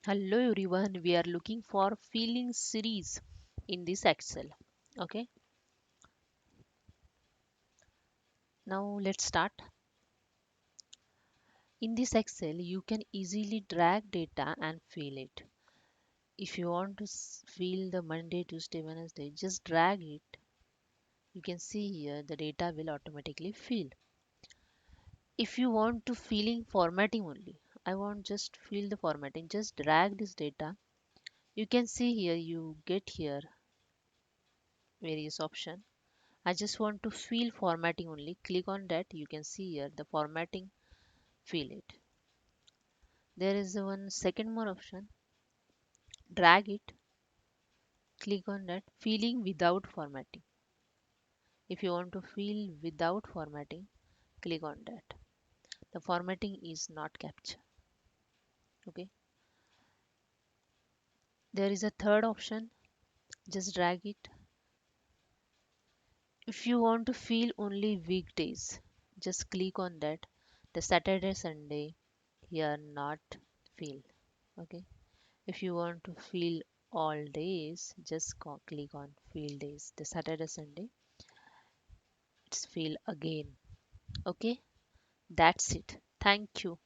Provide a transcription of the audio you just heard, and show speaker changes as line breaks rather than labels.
Hello everyone, we are looking for feeling series in this Excel. Okay, now let's start. In this Excel, you can easily drag data and fill it. If you want to fill the Monday, Tuesday, Wednesday, just drag it. You can see here the data will automatically fill. If you want to filling formatting only, I want just fill the formatting, just drag this data. You can see here, you get here various option. I just want to fill formatting only. Click on that. You can see here the formatting, fill it. There is one second more option. Drag it. Click on that. Filling without formatting. If you want to fill without formatting, click on that. The formatting is not captured. Okay. There is a third option. Just drag it. If you want to fill only weekdays, just click on that. The Saturday, Sunday here not fill. Okay. If you want to fill all days, just click on fill days. The Saturday, Sunday, it's fill again. Okay, that's it. Thank you.